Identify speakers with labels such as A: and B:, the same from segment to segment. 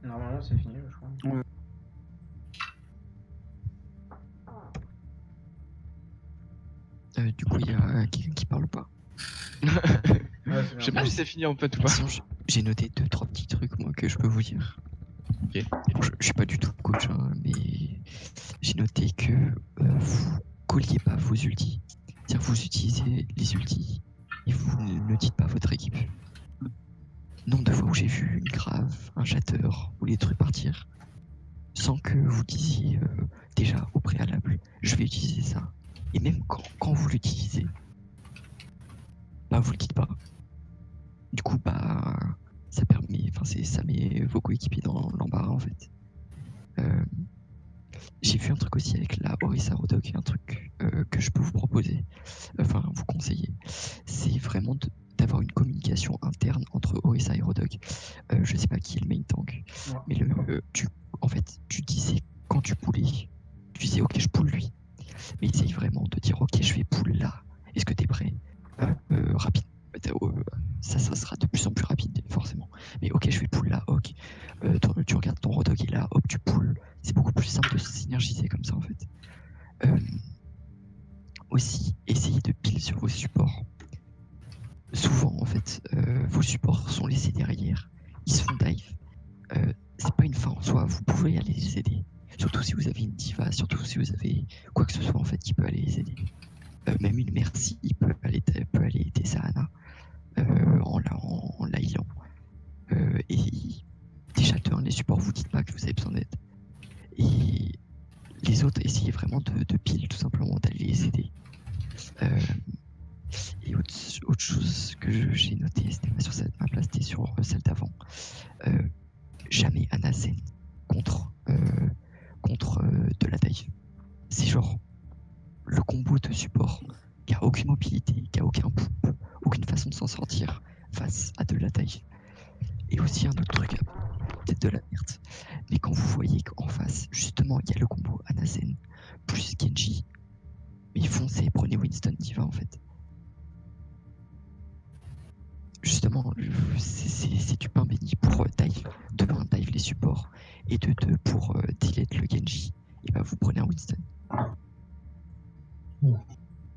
A: Normalement, c'est fini, je crois.
B: Ouais.
C: Du coup, il y a quelqu'un qui parle ou pas?
A: Ouais, c'est
D: Je sais
A: bien.
D: pas si c'est fini en fait ou pas.
C: Sinon, j'ai noté 2-3 petits trucs, moi, que je peux vous dire.
D: Ok.
C: Bon, je suis pas du tout coach, hein, mais j'ai noté que vous colliez pas vos ultis. C'est-à-dire que vous utilisez les ultis et vous ne dites pas à votre équipe. Nombre de fois où j'ai vu une grave, un shatter ou les trucs partir sans que vous disiez déjà au préalable, je vais utiliser ça. Et même quand vous l'utilisez, bah vous le dites pas. Du coup, bah ça permet, enfin ça met vos coéquipiers dans l'embarras en fait. J'ai vu un truc aussi avec la Orisa Rodok, un truc que je peux vous proposer, enfin vous conseiller, c'est vraiment d'avoir une communication interne entre Orisa et Rodok. Je sais pas qui est le main tank,
A: Ouais.
C: mais en fait, tu disais quand tu poulais, tu disais ok je poule lui, mais essaye vraiment de dire ok je vais pull là. Est-ce que t'es prêt? Rapide. Ça sera de plus en plus rapide forcément. Mais ok je vais pull là, ok. Tu regardes ton Rodok est là, hop tu pull. C'est beaucoup plus simple de se synergiser comme ça en fait. Aussi, essayez de pile sur vos supports. Souvent en fait, vos supports sont laissés derrière. Ils se font dive. C'est pas une fin en soi, vous pouvez aller les aider. Surtout si vous avez une diva, surtout si vous avez quoi que ce soit en fait qui peut aller les aider. Même une merci peut aller aider Sahana en la healant. Et déjà, les supports, vous dites pas que vous avez besoin d'aide. Et les autres, essayez vraiment de pile, tout simplement, d'aller les aider. Et autre chose que j'ai noté, c'était pas sur cette map-là, c'était sur celle d'avant. Jamais Anasen contre de la dive. C'est genre le combo de support qui a aucune mobilité, qui a aucun poup, aucune façon de s'en sortir face à de la dive. Et aussi un autre truc, peut-être de la merde, mais quand vous voyez qu'en face, justement, il y a le combo Anasen plus Genji, mais foncez, prenez Winston Diva en fait. Justement, c'est du pain béni pour dive. De 1, dive les supports, et de 2, pour delete le Genji, et bah vous prenez un Winston.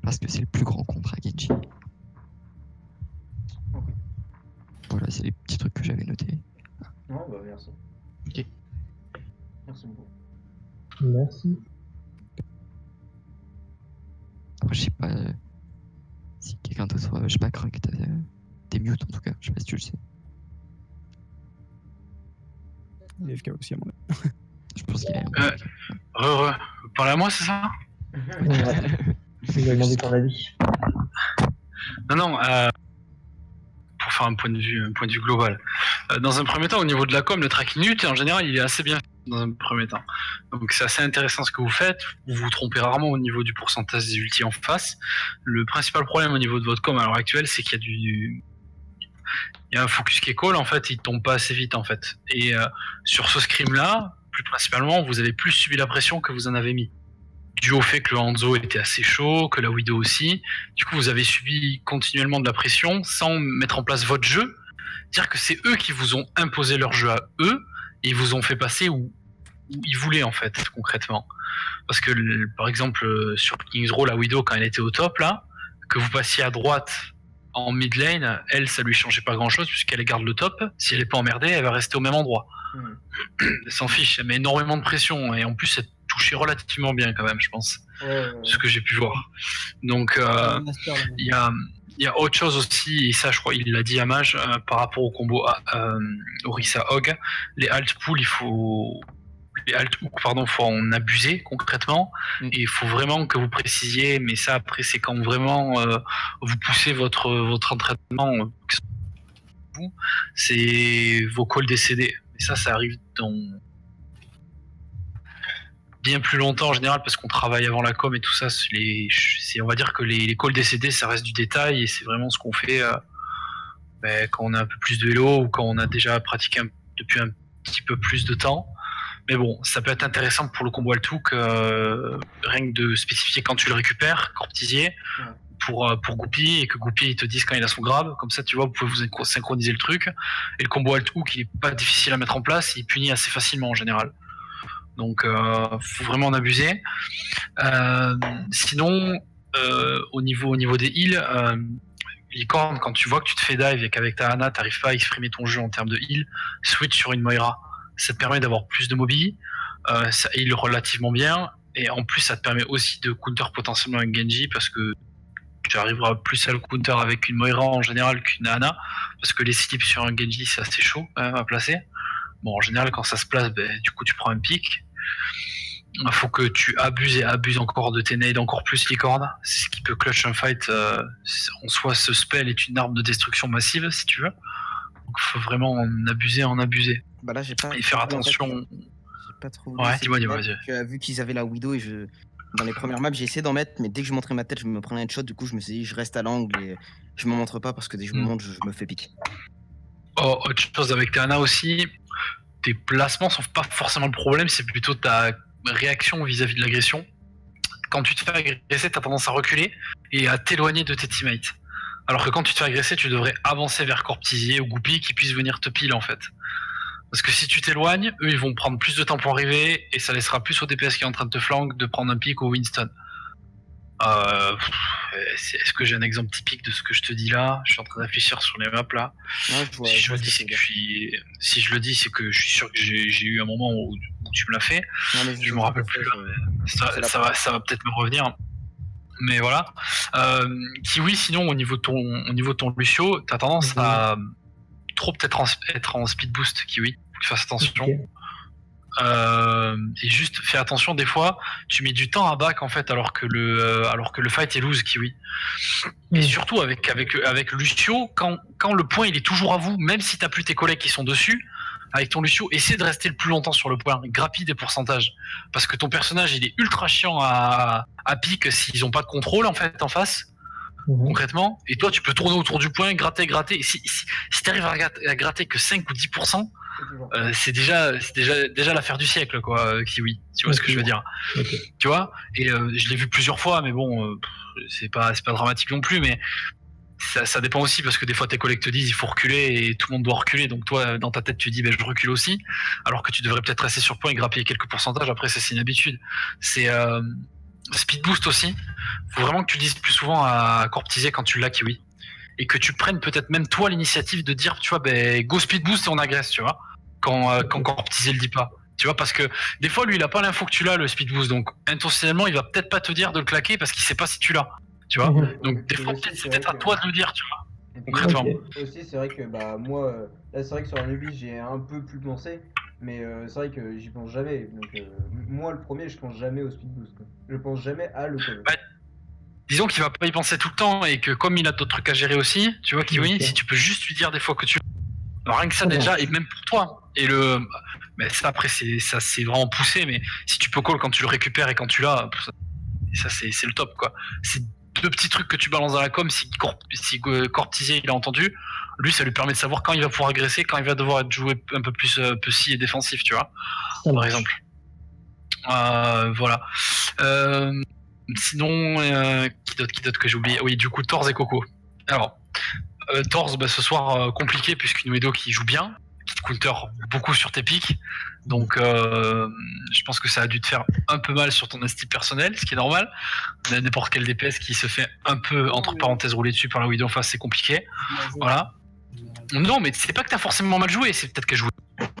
C: Parce que c'est le plus grand contre à Genji. Voilà, c'est les petits trucs que j'avais notés.
A: Ouais, bah merci.
D: Ok.
A: Merci beaucoup.
E: Merci.
C: Après, je sais pas si quelqu'un d'autre, je sais pas, Crunk, t'es mute en tout cas, je sais pas si tu le sais.
B: Il est FK aussi à mon avis.
C: Je pense qu'il est
F: Parlez à moi, c'est ça?
E: Je lui ai demandé ton avis.
F: Non, pour faire un point de vue global. Dans un premier temps, au niveau de la com, le tracking ult, en général, il est assez bien fait dans un premier temps. Donc c'est assez intéressant ce que vous faites. Vous vous trompez rarement au niveau du pourcentage des ultis en face. Le principal problème au niveau de votre com à l'heure actuelle, c'est qu'il y a un focus qui est call, en fait, il tombe pas assez vite, en fait. Et sur ce scrim-là, plus principalement, vous avez plus subi la pression que vous en avez mis. Dû au fait que le Hanzo était assez chaud, que la Widow aussi. Du coup, vous avez subi continuellement de la pression sans mettre en place votre jeu. C'est-à-dire que c'est eux qui vous ont imposé leur jeu à eux et ils vous ont fait passer où ils voulaient, en fait, concrètement. Parce que, par exemple, sur King's Row, la Widow, quand elle était au top, là, que vous passiez à droite en mid lane, elle, ça lui changeait pas grand-chose puisqu'elle garde le top. Si elle est pas emmerdée, elle va rester au même endroit. Elle s'en fiche, elle met énormément de pression et en plus, elle touchait relativement bien quand même, je pense. Ce que j'ai pu voir. Donc, il y a autre chose aussi, et ça, je crois, il l'a dit à Mage, par rapport au combo Orisa Hog, les alt pool, faut en abuser concrètement, et il faut vraiment que vous précisiez, mais ça après c'est quand vraiment vous poussez votre entraînement, c'est vos calls décédés. Et ça arrive dans bien plus longtemps en général parce qu'on travaille avant la com et tout ça. On va dire que les calls décédés, ça reste du détail et c'est vraiment ce qu'on fait quand on a un peu plus de vélo ou quand on a déjà pratiqué depuis un petit peu plus de temps. Mais bon, ça peut être intéressant pour le combo Altouk, rien que de spécifier quand tu le récupères, Corptisier, pour Goupy et que Goupy il te dise quand il a son grab. Comme ça, tu vois, vous pouvez vous synchroniser le truc. Et le combo alt hook, il est pas difficile à mettre en place. Il punit assez facilement en général. Donc, faut vraiment en abuser. Sinon, au niveau des heals, Licorne, quand tu vois que tu te fais dive et qu'avec ta Ana, t'arrives pas à exprimer ton jeu en termes de heal, switch sur une Moira. Ça te permet d'avoir plus de mobi, ça heal relativement bien, et en plus ça te permet aussi de counter potentiellement un Genji, parce que tu arriveras plus à le counter avec une Moira en général qu'une Ana, parce que les slips sur un Genji c'est assez chaud quand même à placer. Bon, en général quand ça se place, du coup tu prends un pic. Il faut que tu abuses et abuses encore de tes nades, encore plus Licorne. C'est ce qui peut clutch un fight. En soi, ce spell est une arme de destruction massive, si tu veux. Donc, faut vraiment en abuser.
D: Bah là, j'ai pas.
F: Et faire attention.
D: J'ai pas trop.
F: Ouais, dis-moi, vas-y.
D: Vu qu'ils avaient la Widow et dans les premières maps, j'ai essayé d'en mettre, mais dès que je montrais ma tête, je me prenais un headshot. Du coup, je me suis dit, je reste à l'angle et je me montre pas parce que dès que je me montre, je me fais pique.
F: Oh, autre chose avec ta Ana aussi, tes placements sont pas forcément le problème, c'est plutôt ta réaction vis-à-vis de l'agression. Quand tu te fais agresser, t'as tendance à reculer et à t'éloigner de tes teammates. Alors que quand tu te fais agresser, tu devrais avancer vers Corptisier ou Goupy qui puissent venir te pile en fait. Parce que si tu t'éloignes, eux ils vont prendre plus de temps pour arriver et ça laissera plus au DPS qui est en train de te flank de prendre un pick au Winston. Est-ce que j'ai un exemple typique de ce que je te dis là? Je suis en train de réfléchir sur les maps là.
D: Ouais,
F: Si je le dis, c'est que je suis sûr que j'ai eu un moment où tu me l'as fait.
D: Non, mais
F: je me rappelle plus là, mais ça va peut-être me revenir. Mais voilà. Kiwi, sinon au niveau de ton Lucio, t'as tendance à trop peut-être être en speed boost, Kiwi. Faut que tu fasses attention.
E: Ok.
F: Et juste fais attention, des fois tu mets du temps à back en fait alors que le fight est loose, Kiwi. Et surtout avec Lucio, quand le point il est toujours à vous, même si t'as plus tes collègues qui sont dessus, avec ton Lucio, essaie de rester le plus longtemps sur le point, grappille des pourcentages, parce que ton personnage il est ultra chiant à pique s'ils ont pas de contrôle en fait en face. Concrètement, et toi tu peux tourner autour du point, gratter, et si t'arrives à gratter que 5 ou 10%, c'est déjà l'affaire du siècle quoi, Kiwi. Tu vois ce que je veux dire? Tu vois? Et je l'ai vu plusieurs fois, mais bon, c'est pas dramatique non plus, mais ça dépend aussi parce que des fois tes collègues te disent il faut reculer et tout le monde doit reculer, donc toi dans ta tête tu dis je recule aussi, alors que tu devrais peut-être rester sur point et grappiller quelques pourcentages. Après c'est une habitude. C'est speed boost aussi. Faut vraiment que tu le dises plus souvent à Corptisier quand tu l'as, Kiwi. Et que tu prennes peut-être même toi l'initiative de dire, tu vois, go speed boost et on agresse, tu vois, quand Corptisier le dit pas. Tu vois, parce que des fois, lui, il a pas l'info que tu l'as, le speed boost, donc intentionnellement, il va peut-être pas te dire de le claquer parce qu'il sait pas si tu l'as. Tu vois, donc des fois, c'est peut-être à toi de le dire, tu vois. Concrètement.
A: Aussi, c'est vrai que moi, là, c'est vrai que sur un newbie, j'ai un peu plus pensé, mais c'est vrai que j'y pense jamais. Donc, moi, le premier, je pense jamais au speed boost. Quoi. Je pense jamais à le call.
F: Disons qu'il va pas y penser tout le temps et que comme il a d'autres trucs à gérer aussi, tu vois, Kiwi, si tu peux juste lui dire des fois que tu. Alors, rien que ça déjà, et même pour toi. Et mais ça après c'est vraiment poussé, mais si tu peux call quand tu le récupères et quand tu l'as, ça c'est le top quoi. C'est deux petits trucs que tu balances dans la com, si Corptisier il a entendu, lui ça lui permet de savoir quand il va pouvoir agresser, quand il va devoir être joué un peu plus pussy et défensif, tu vois, par exemple. Voilà. Sinon, qui d'autre que j'ai oublié? Oui, du coup, Torz et Coco. Alors, Torz, ce soir, compliqué, puisqu'une Widow qui joue bien, qui te counter beaucoup sur tes pics. Donc, je pense que ça a dû te faire un peu mal sur ton esti personnel, ce qui est normal. N'importe quel DPS qui se fait un peu, entre parenthèses, rouler dessus par la Widow en face, c'est compliqué. Voilà. Non, mais c'est pas que t'as forcément mal joué, c'est peut-être qu'elle jouait.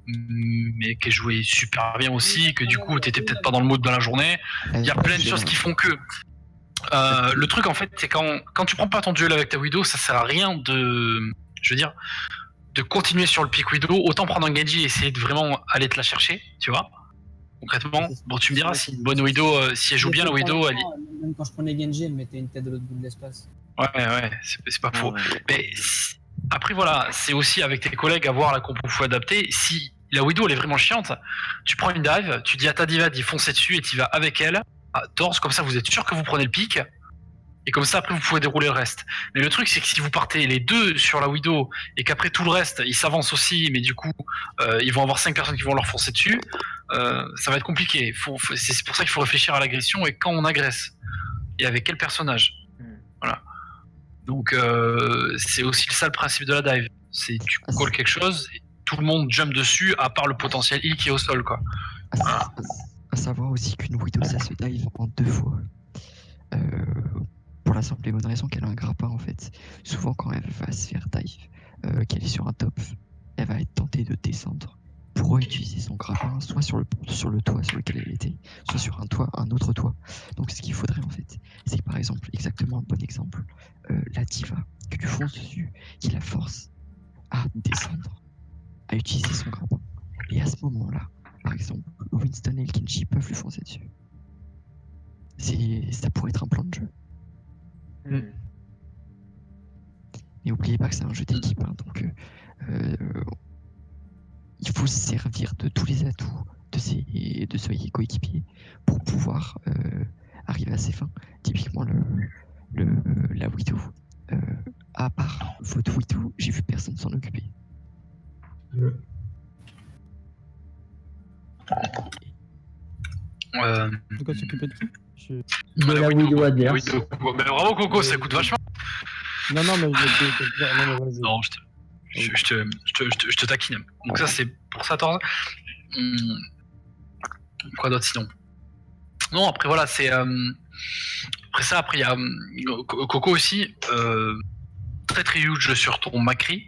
F: Mais qu'elle jouait super bien aussi, que du coup t'étais peut-être pas dans le mood dans la journée. Il y a plein de choses qui font que le truc en fait c'est quand tu prends pas ton duel avec ta Widow, ça sert à rien de continuer sur le pick Widow. Autant prendre un Genji et essayer de vraiment aller te la chercher, tu vois, concrètement. Bon, tu me diras si une bonne Widow, si elle joue bien la Widow, elle...
G: Même quand je prenais Genji, elle mettait une tête de l'autre bout de l'espace.
F: Ouais, c'est pas faux. Mais après voilà, c'est aussi avec tes collègues à voir la compo faut adapter. Si la Widow elle est vraiment chiante, tu prends une dive, tu dis à ta diva d'y foncer dessus et tu vas avec elle à Torz, comme ça vous êtes sûr que vous prenez le pic et comme ça après vous pouvez dérouler le reste. Mais le truc c'est que si vous partez les deux sur la Widow et qu'après tout le reste ils s'avancent aussi, mais du coup ils vont avoir 5 personnes qui vont leur foncer dessus, ça va être compliqué. C'est pour ça qu'il faut réfléchir à l'agression et quand on agresse et avec quel personnage. Voilà. Donc c'est aussi ça le principe de la dive. C'est tu
C: Ah,
F: calls quelque chose, et tout le monde jump dessus, à part le potentiel heal qui est au sol, quoi.
C: À savoir aussi qu'une Widow, ça se dive en 2 fois. Pour la simple et bonne raison qu'elle a un grappin en fait. Souvent quand elle va se faire dive, qu'elle est sur un top, elle va être tentée de descendre pour utiliser son grappin soit sur le toit sur lequel elle était, soit sur un autre toit. Donc ce qu'il faudrait en fait, c'est par exemple, exactement un bon exemple, la diva, que tu fonces dessus, qui la force à descendre, à utiliser son grappin. Et à ce moment-là, par exemple, Winston et le Kenji peuvent lui foncer dessus. Ça pourrait être un plan de jeu. Mais n'oubliez pas que c'est un jeu d'équipe, hein, donc il faut se servir de tous les atouts de ses coéquipiers pour pouvoir arriver à ses fins. Typiquement la Widow. À part votre Widow, j'ai vu personne s'en occuper.
B: De quoi s'occuper de qui
E: De la Widow adverse.
F: Oui, mais bravo Coco, ça coûte vachement.
B: Non, mais vas-y.
F: Non, je te taquine. Donc ça c'est pour ça, Thor. Quoi d'autre sinon? Non, après voilà, c'est après il y a Coco aussi, très très huge sur ton Macri.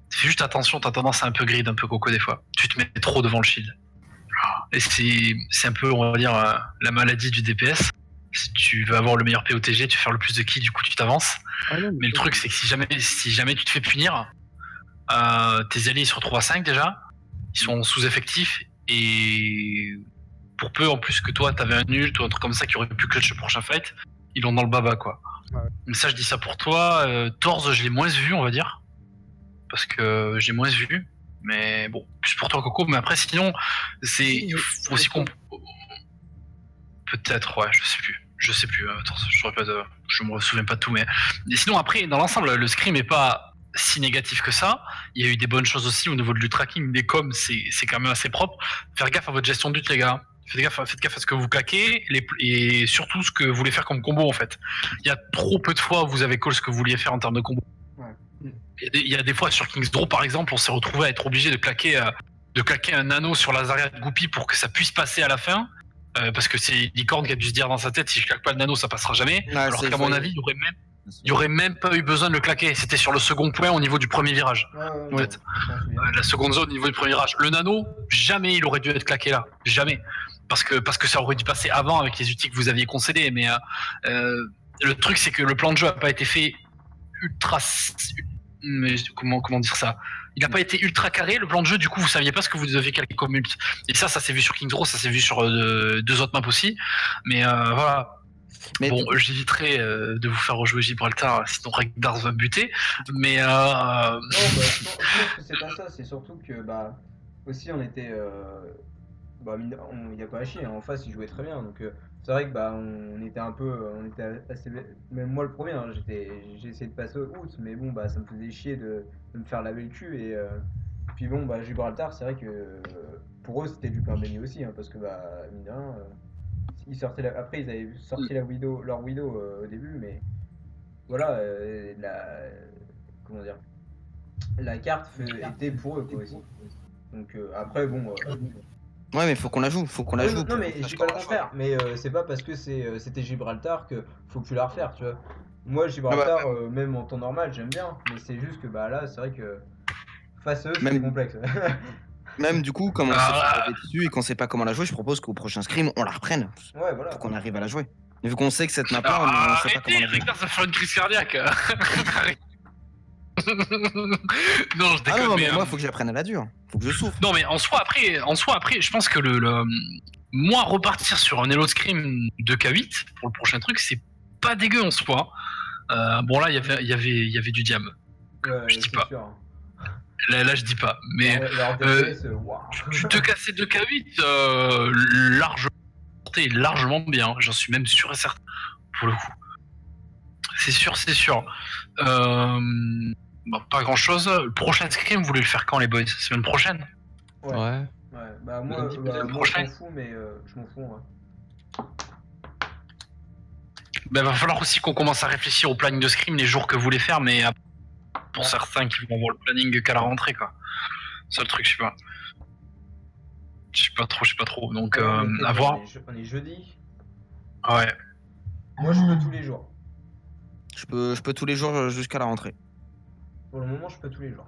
F: Fais juste attention, t'as tendance à un peu grid, un peu Coco des fois. Tu te mets trop devant le shield. Et c'est un peu, on va dire, la maladie du DPS. Si tu veux avoir le meilleur POTG, tu veux faire le plus de kills, du coup tu t'avances. Mais le truc c'est que si jamais tu te fais punir, tes alliés se retrouvent à 5 déjà, ils sont sous-effectifs, et pour peu en plus que toi t'avais un ult ou un truc comme ça qui aurait pu clutch le prochain fight, ils l'ont dans le baba quoi.
B: Ouais.
F: Mais ça je dis ça pour toi, Torz je l'ai moins vu on va dire, parce que j'ai moins vu, mais bon, plus pour toi Coco, mais après sinon c'est aussi qu'on... Peut-être, ouais, je sais plus, attends, je me souviens pas de tout, mais sinon après, dans l'ensemble, le scrim est pas si négatif que ça. Il y a eu des bonnes choses aussi au niveau du tracking, des coms, c'est quand même assez propre. Faire gaffe à votre gestion de lutte, les gars. Faites gaffe à ce que vous claquez, et surtout ce que vous voulez faire comme combo, en fait. Il y a trop peu de fois où vous avez call ce que vous vouliez faire en termes de combo.
A: Ouais.
F: Il y a des fois, sur King's Draw, par exemple, on s'est retrouvé à être obligé de claquer un anneau sur la Zarya de Goupy pour que ça puisse passer à la fin. Parce que c'est Licorne qui a dû se dire dans sa tête, si je claque pas le nano ça passera jamais, alors qu'à mon avis il y aurait même pas eu besoin de le claquer, c'était sur le second point au niveau du premier virage. En fait. La seconde zone au niveau du premier virage, le nano jamais il aurait dû être claqué là, jamais, parce que ça aurait dû passer avant avec les outils que vous aviez concédés, mais le truc c'est que le plan de jeu a pas été fait ultra, mais comment dire ça, il n'a pas été ultra carré le plan de jeu, du coup vous saviez pas ce que vous deviez calquer comme ult, et ça s'est vu sur King's Row, ça s'est vu sur 2 autres maps aussi, mais voilà. Mais bon, j'éviterai de vous faire rejouer Gibraltar, sinon Rekdars va me buter, mais
A: Non, bah, je pense que c'est pas ça, c'est surtout que bah aussi on était bah il y a pas à chier, hein, en face ils jouaient très bien, donc c'est vrai que bah on était un peu on était assez, même moi le premier, hein, j'ai essayé de passer out, mais bon bah ça me faisait chier de me faire laver le cul, et puis bon bah Gibraltar c'est vrai que pour eux c'était du pain béni aussi, hein, parce que bah mine de rien, ils sortaient après ils avaient sorti leur Widow au début, mais voilà, comment dire, la carte était pour eux quoi aussi, donc après bon
D: Ouais, mais faut qu'on la joue, la joue.
A: non mais je dis pas le contraire, mais c'est pas parce que c'était Gibraltar que faut que tu la refaire, tu vois. Moi Gibraltar, même en temps normal j'aime bien, mais c'est juste que bah là c'est vrai que face à eux c'est complexe.
D: Même du coup, comme on s'est fait dessus et qu'on sait pas comment la jouer, je propose qu'au prochain scrim on la reprenne.
A: Ouais, voilà.
D: Pour qu'on arrive à la jouer. Et vu qu'on sait que cette map là, on sait pas comment la jouer.
F: Rekdars va faire une crise cardiaque. Non, je déconne.
D: Ah non, mais
F: mais
D: moi faut que j'apprenne à la dure. Faut que je souffre.
F: Non, mais en soi après, je pense que moi repartir sur un Elo Scrim de K8 pour le prochain truc, c'est pas dégueu en soi. Bon là, il y avait du diam.
A: Ouais,
F: je dis pas.
A: Sûr.
F: Là, je dis pas. Mais tu te cassais de K8 largement bien. J'en suis même sûr et certain pour le coup. C'est sûr. Bon, pas grand chose. Le prochain scrim, vous voulez le faire quand, les boys? Semaine prochaine?
A: Ouais. Bah moi, moi je m'en fous, mais je m'en fous, ouais.
F: Ben, va falloir aussi qu'on commence à réfléchir au planning de scrim les jours que vous voulez faire, mais pour certains qui vont avoir le planning qu'à la rentrée, quoi. C'est le truc, je sais pas. Je sais pas trop. Donc,
A: Ouais,
F: à voir.
A: on est jeudi.
F: Ouais.
A: Moi, je peux tous les jours.
D: Je peux tous les jours jusqu'à la rentrée.
A: Pour le moment, je peux tous les jours.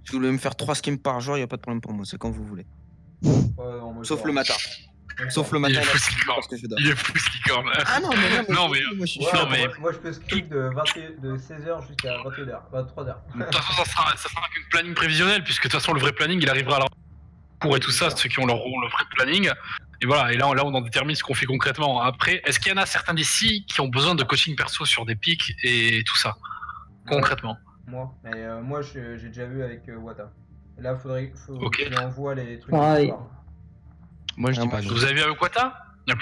D: Si vous voulez me faire 3 skims par jour, y a pas de problème pour moi, c'est quand vous voulez.
A: Non, moi,
D: Sauf
A: ça
D: le
A: va.
D: matin.
A: D'accord.
D: Sauf le
F: Il
D: matin.
F: est fou, ce licorne.
D: parce que je dors.
F: Il est fou, ce licorne.
D: Ah non, mais
F: Non, mais,
D: moi, je suis
A: Ouais,
F: non, mais-
A: moi, je peux script de 16h jusqu'à 21h, 23h.
F: De toute façon, ça sera qu'une planning prévisionnelle, puisque de toute façon, le vrai planning, il arrivera à la pour et tout ça, ceux qui ont le vrai planning. Et voilà, et là, on en détermine ce qu'on fait concrètement. Après, est-ce qu'il y en a certains d'ici qui ont besoin de coaching perso sur des pics et tout ça, concrètement?
A: Moi, mais moi, j'ai déjà vu avec Wata. Là, faut
F: Ok.
A: qu'il envoie les trucs.
E: Pareil.
A: ce soir.
C: Moi, je dis
D: moi,
C: pas non.
F: Vous avez vu avec Wata?